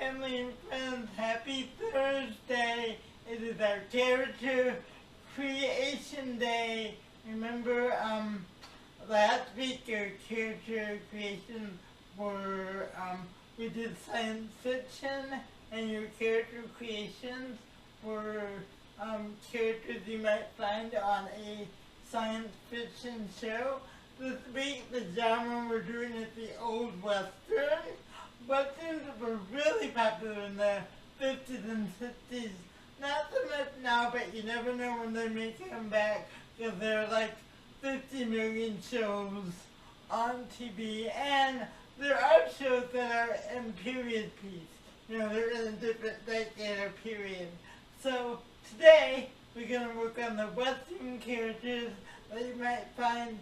family and friends, happy Thursday. It is our character creation day. Remember, last week our character creation were, we did science fiction, and your character creations were characters you might find on a science fiction show. This week the genre we're doing is the Old Western. Westerns were really popular in the 50s and 60s. Not so much now, but you never know when they may come back, because there are like 50 million shows on TV, and there are shows that are in period piece. You know, they're in a different decade or period. So today we're going to work on the Western characters that you might find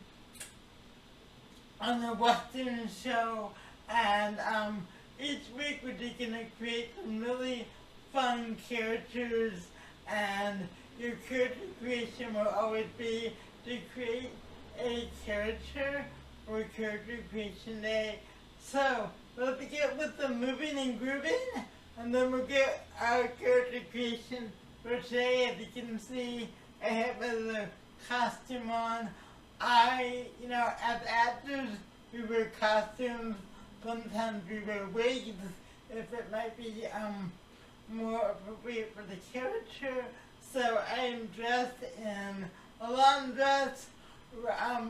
on the Western show, and each week we're just going to create some really fun characters, and your character creation will always be to create a character for character creation day. So let's get with the moving and grooving, and then we'll get our character creation for today. As you can see, I have a costume on. As actors, we wear costumes. Sometimes we wear wigs if it might be more appropriate for the character. So I am dressed in a long dress.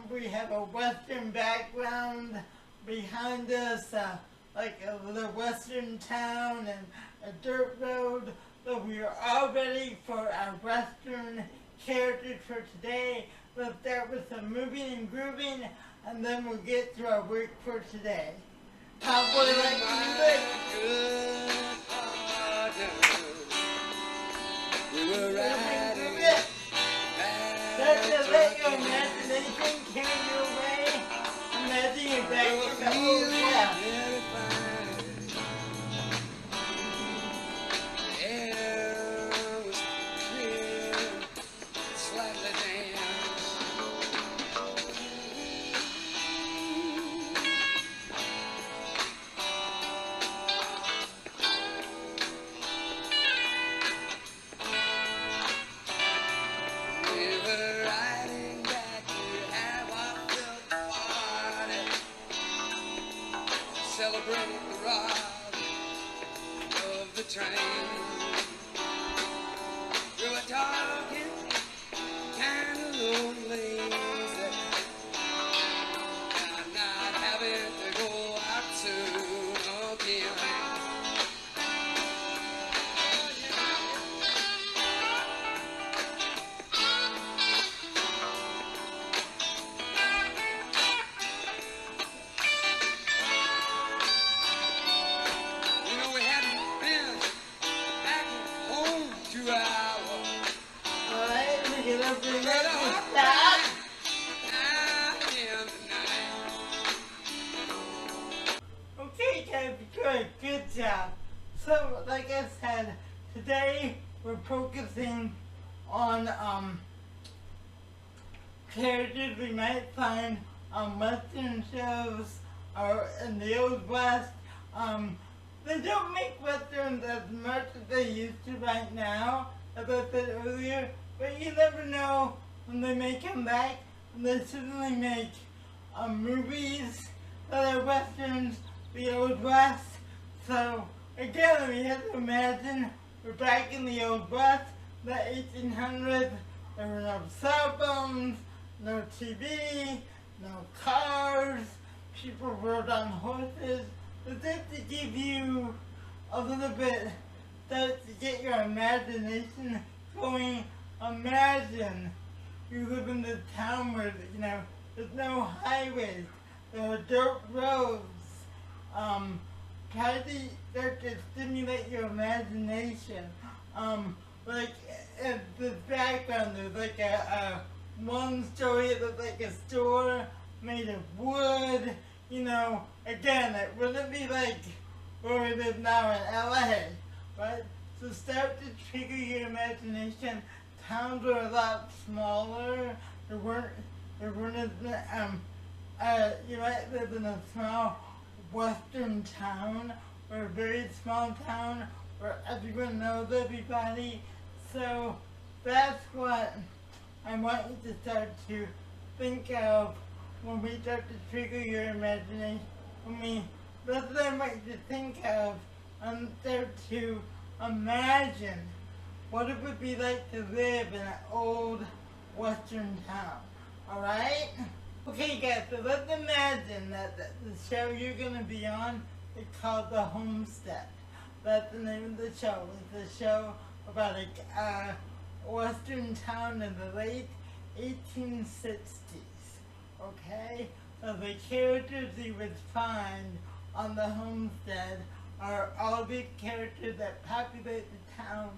We have a Western background behind us, like a little Western town and a dirt road. So we are all ready for our Western characters for today. Let's start with some moving and grooving, and then we'll get to our work for today. Cowboy like music. We were riding. Start to let your imagination carry you away. Imagine you're back in the old West. Air was clear, slightly damp. We were riding back to have our little party, celebrating the ride of the train. We were talking kind of lonely, not having to go out soon again. You know, we hadn't been back home 2 hours. Alright, we're gonna bring But up a the hot stop. night in the night. Okay, guys, good job. So, like I said, today we're focusing on characters we might find on Western shows or in the Old West. They don't make Westerns as much as they used to right now, as I said earlier, but you never know when they may come back, and they certainly make movies that are Westerns, the Old West. So again, we have to imagine we're back in the Old West, the 1800s. There were no cell phones, no TV, no cars. People rode on horses. But just to give you a little bit, to get your imagination going, imagine you live in this town where, there's no highways, there are dirt roads. Try to stimulate your imagination. Like, in the background, there's like a one story that looks like a store made of wood. Again, it wouldn't be like where we live now in LA, right? So start to trigger your imagination. Towns were a lot smaller. There weren't as, you might live in a small Western town We're a very small town where everyone knows everybody. So that's what I want you to start to think of when we start to trigger your imagination. That's what I want you to think of and start to imagine what it would be like to live in an old western town. Alright? Okay guys, so let's imagine that the show you're going to be on is called The Homestead. That's the name of the show. It's a show about a western town in the late 1860s. Okay? So the characters you would find on The Homestead are all the characters that populate the town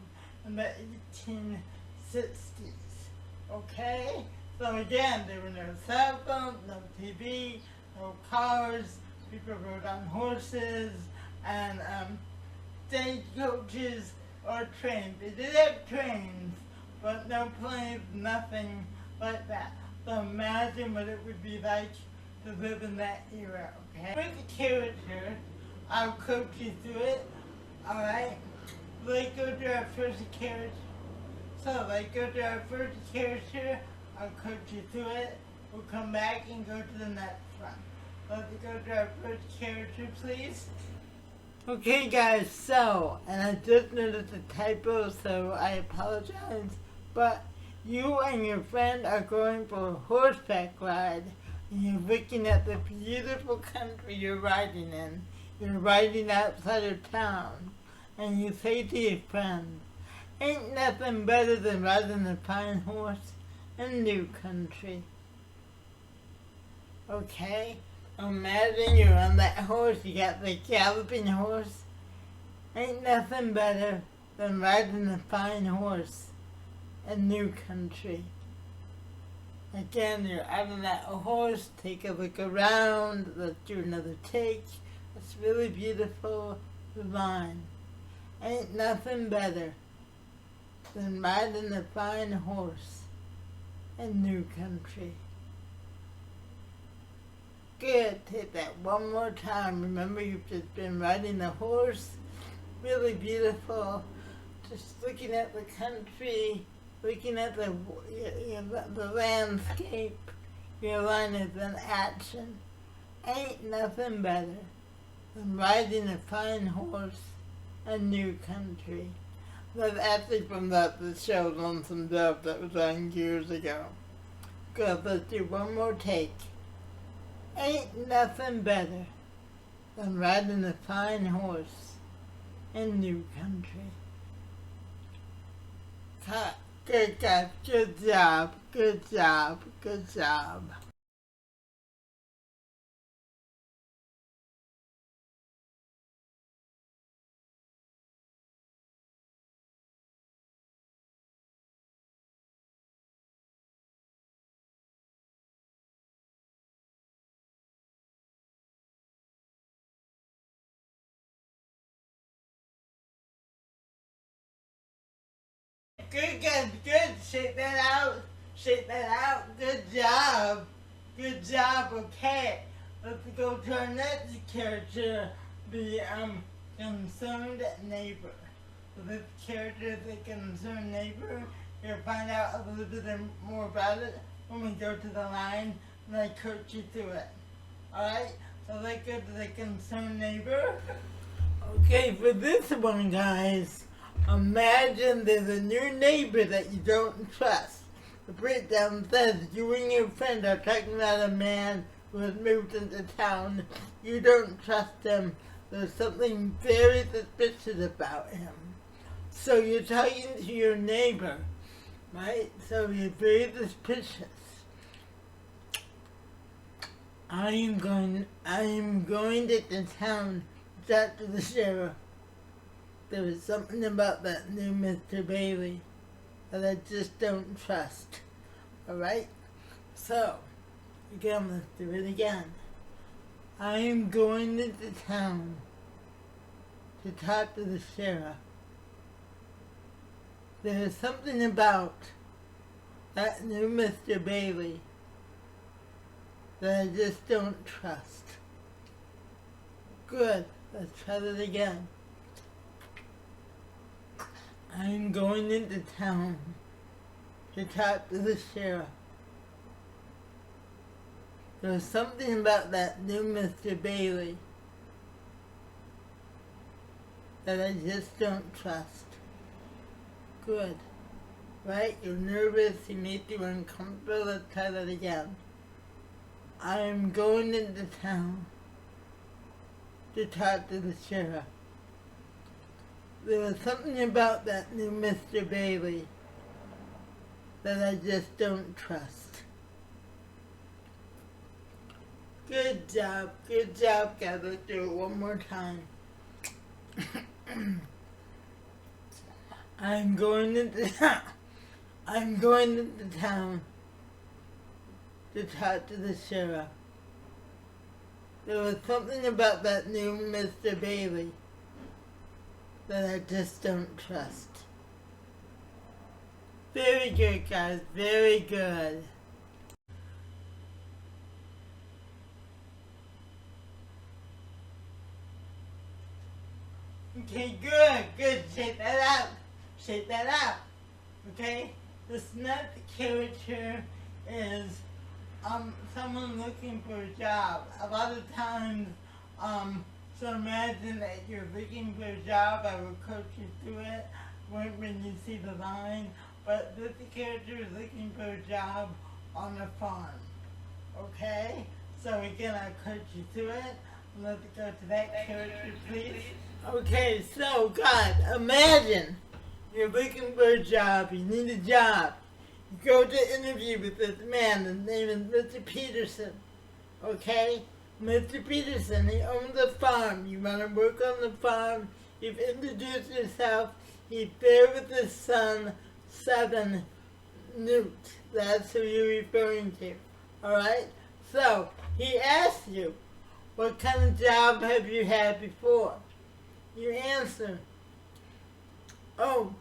in the 1860s. Okay? So again, there were no cell phones, no TV, no cars, people rode on horses, and stagecoaches or trains. They did have trains, but no planes, nothing like that. So imagine what it would be like to live in that era, okay? With the character, I'll coach you through it, alright? Let's go to our first character. So let's go to our first character, I'll coach you through it. We'll come back and go to the next one. Let's go to our first character, please. Okay guys, so, and I just noticed a typo, so I apologize, but you and your friend are going for a horseback ride, and you're looking at the beautiful country you're riding in. You're riding outside of town, and you say to your friend, ain't nothing better than riding a fine horse in new country. Okay? Imagine you're on that horse, you got the galloping horse. Ain't nothing better than riding a fine horse in new country. Again, you're out on that horse, take a look around, let's do another take. It's really beautiful line. Ain't nothing better than riding a fine horse in new country. Good, take that one more time. Remember, you've just been riding the horse. Really beautiful. Just looking at the country, looking at the landscape. Your line is in action. Ain't nothing better than riding a fine horse in new country. That's actually from the show Lonesome Dove that was on years ago. Good, let's do one more take. Ain't nothing better than riding a fine horse in new country. Cut. Good guys, good job, good job, good job. Good guys, good. Shake that out. Shake that out. Good job. Good job. Okay. Let's go to our next character, the concerned neighbor. So this character is a concerned neighbor. You'll find out a little bit more about it when we go to the line and I coach you through it. Alright? So let's go to the concerned neighbor. Okay, for this one, guys, imagine there's a new neighbor that you don't trust. The breakdown says you and your friend are talking about a man who has moved into town. You don't trust him. There's something very suspicious about him. So you're talking to your neighbor, right? So you're very suspicious. I am going to the town to talk to the sheriff. There was something about that new Mr. Bailey that I just don't trust. Alright? So, again, let's do it again. I am going to the town to talk to the sheriff. There is something about that new Mr. Bailey that I just don't trust. Good. Let's try that again. I'm going into town to talk to the sheriff. There's something about that new Mr. Bailey that I just don't trust. Good. Right? You're nervous, he made you uncomfortable. Let's try that again. I'm going into town to talk to the sheriff. There was something about that new Mr. Bailey that I just don't trust. Good job, guys. Let's do it one more time. I'm going into town to talk to the sheriff. There was something about that new Mr. Bailey that I just don't trust. Very good, guys. Very good. Okay, good. Shake that out. Okay? The next character is someone looking for a job. A lot of times, so imagine that you're looking for a job. I will coach you through it when you see the line. But this character is looking for a job on a farm. Okay? So again, I'll coach you through it. Let's go to that character, please. Okay, so God, imagine you're looking for a job. You need a job. You go to interview with this man. His name is Mr. Peterson. Okay? Mr. Peterson, he owns a farm. You want to work on the farm. You've introduced yourself. He's there with his son, 7 Newt. That's who you're referring to. Alright? So, he asks you, what kind of job have you had before? You answer, oh,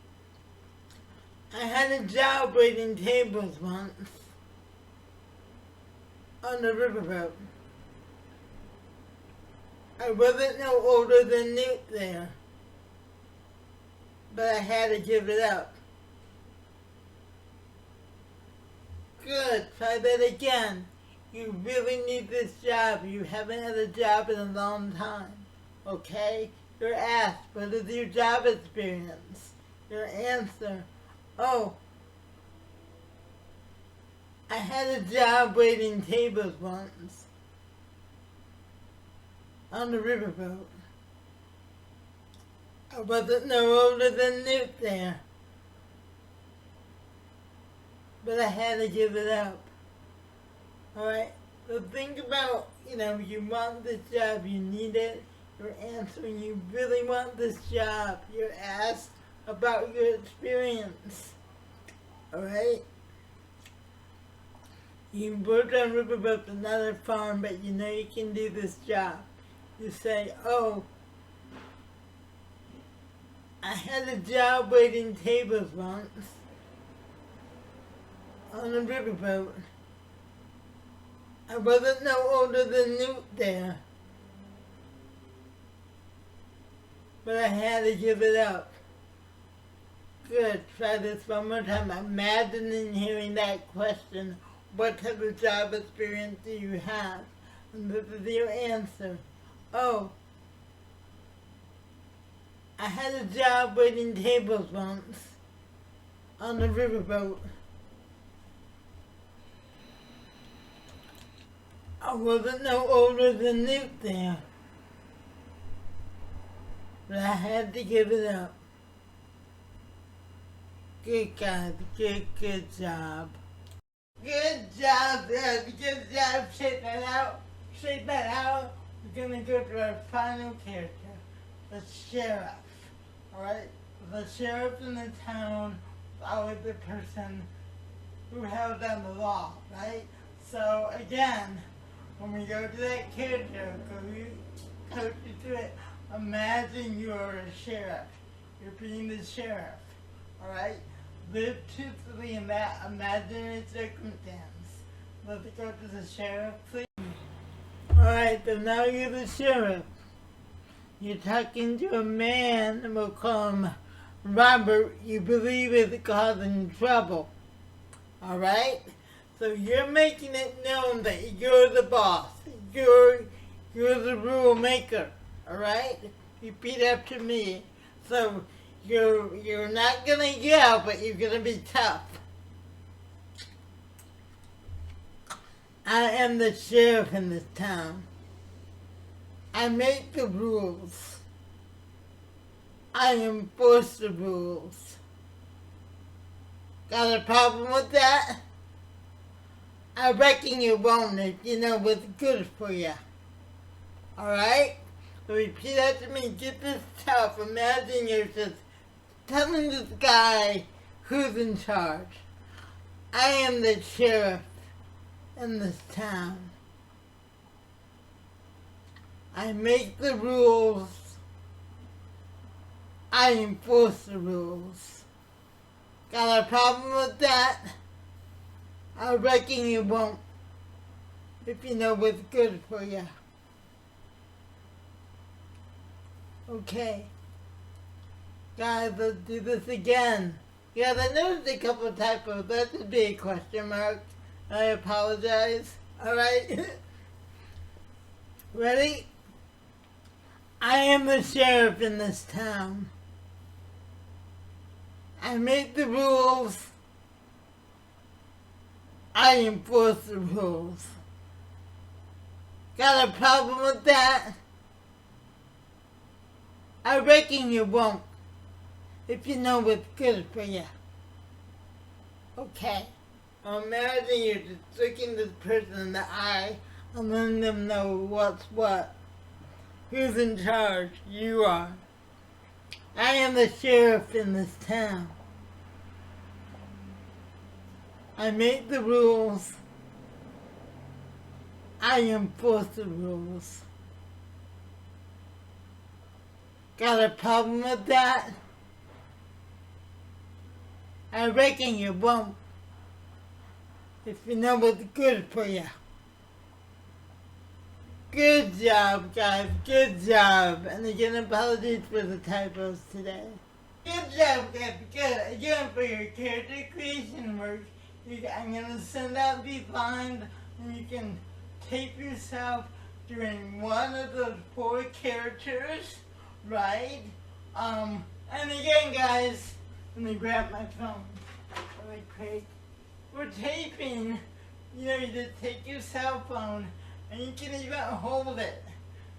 I had a job waiting tables once on the riverboat. I wasn't no older than Newt there, but I had to give it up. Good, try that again. You really need this job. You haven't had a job in a long time, okay? You're asked, what is your job experience? Your answer, oh, I had a job waiting tables once on the riverboat. I wasn't no older than Newt there, but I had to give it up. Alright, so think about, you want this job, you need it. You're answering, you really want this job. You're asked about your experience. Alright? You worked on riverboats, another farm, but you know you can do this job. You say, oh, I had a job waiting tables once on a riverboat. I wasn't no older than Newt there, but I had to give it up. Good, try this one more time. Imagining hearing that question, what type of job experience do you have? And this is your answer. Oh, I had a job waiting tables once on the riverboat. I wasn't no older than Newt there, but I had to give it up. Good guys, good job. Good job, Dad. Good job. Shake that out. We're gonna go to our final character, the sheriff. Alright? The sheriff in the town is always the person who held down the law, right? So again, when we go to that character, coach you through it, imagine you're a sheriff. You're being the sheriff. Alright? Live truthfully in that imaginary circumstance. Let's go to the sheriff, please. Alright, so now you're the sheriff. You're talking to a man, and we'll call him Robert, you believe is causing trouble. Alright? So you're making it known that you're the boss. You're the rule maker. Alright? Repeat after me. So you're not gonna yell, but you're gonna be tough. I am the sheriff in this town. I make the rules. I enforce the rules. Got a problem with that? I reckon you won't if you know what's good for you. Alright? So repeat after me. Get this tough. Imagine you're just telling this guy who's in charge. I am the sheriff in this town. I make the rules. I enforce the rules. Got a problem with that? I reckon you won't if you know what's good for you. Okay. Guys, let's do this again. Yeah, I noticed a couple of typos. That should be a question mark. I apologize. Alright? Ready? I am the sheriff in this town. I make the rules. I enforce the rules. Got a problem with that? I reckon you won't if you know what's good for you. Okay. Imagine you're just looking this person in the eye and letting them know what's what. Who's in charge? You are. I am the sheriff in this town. I make the rules. I enforce the rules. Got a problem with that? I reckon you won't if you know what's good for you. Good job, guys. Good job. And again, apologies for the typos today. Good job, guys. Good. Again, for your character creation work, I'm going to send out these lines and you can tape yourself during one of those 4 characters, right? And again, guys, let me grab my phone really quick. We're taping, you just take your cell phone and you can even hold it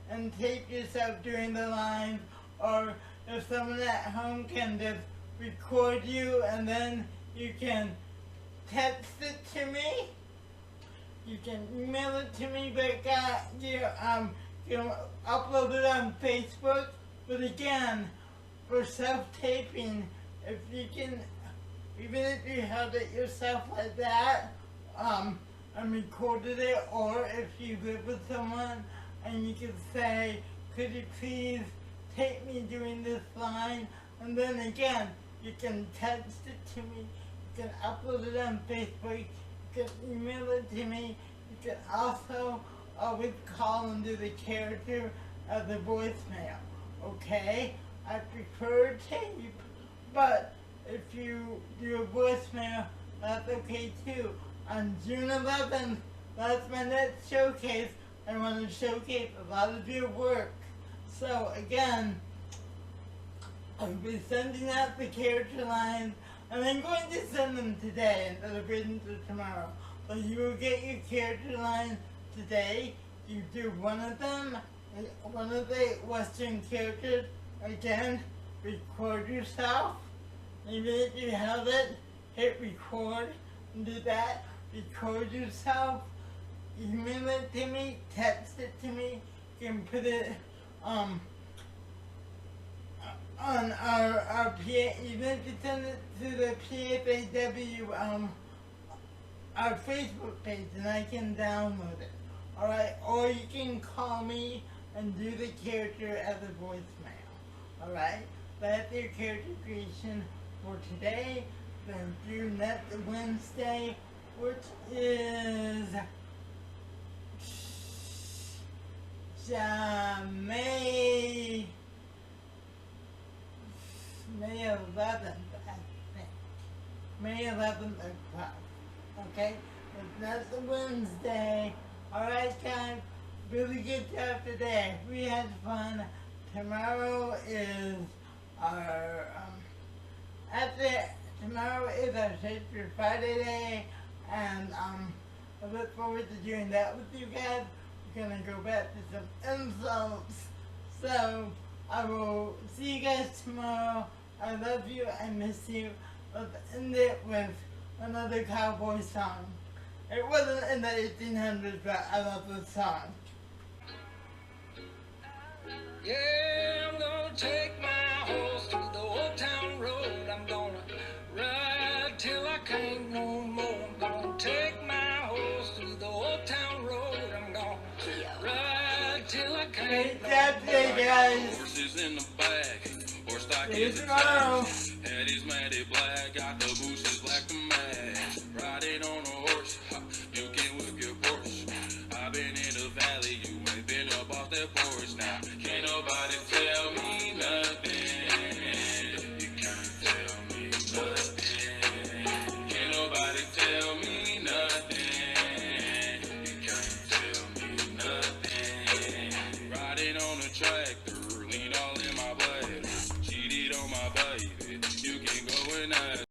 and tape yourself during the lines, or if someone at home can just record you and then you can text it to me. You can email it to me, but you can upload it on Facebook. But again, for self-taping, if you can, even if you held it yourself like that, and recorded it, or if you live with someone and you can say, could you please tape me doing this line? And then again, you can text it to me, you can upload it on Facebook, you can email it to me, you can also always call and do the character of the voicemail, okay? I prefer tape, but if you do a voicemail, that's okay too. On June 11th, that's my next showcase. I want to showcase a lot of your work. So again, I'll be sending out the character lines, and I'm going to send them today instead of waiting until tomorrow. So you will get your character lines today. You do one of them, one of the Western characters. Again, record yourself. Even if you have it, hit record and do that. Record yourself, email it to me, text it to me. You can put it on our PA, even if you send it to the PFAW our Facebook page, and I can download it. Alright, or you can call me and do the character as a voicemail. Alright, that's your character creation for today. Then through next Wednesday, which is May 11th, I think. May 11th o'clock. Okay? But that's a Wednesday. Alright, guys. Really good job today. We had fun. Tomorrow is our, tomorrow is our Sacred Friday Day. And, I look forward to doing that with you guys. We're gonna go back to some insults. So, I will see you guys tomorrow. I love you. I miss you. Let's end it with another cowboy song. It wasn't in the 1800s, but I love this song. Yeah, I'm gonna take my horse to the old town road. I'm gonna ride till I can't no more. I'm gonna take my horse to the old town road. I'm gonna ride till I can't no more. Great job today, guys. Horses in the back, horse stock See you is tomorrow. attached. Head is matted black, got the bushes black to match. Riding on a horse, ha, you can whip your Porsche. I've been in the valley, you ain't been up off that porch now. Can't nobody tell me nothing. You can't tell me nothing. Can't nobody tell me nothing. You can't tell me nothing. Riding on a tractor, lean all in my blood. Cheated on my baby, you can go and ask.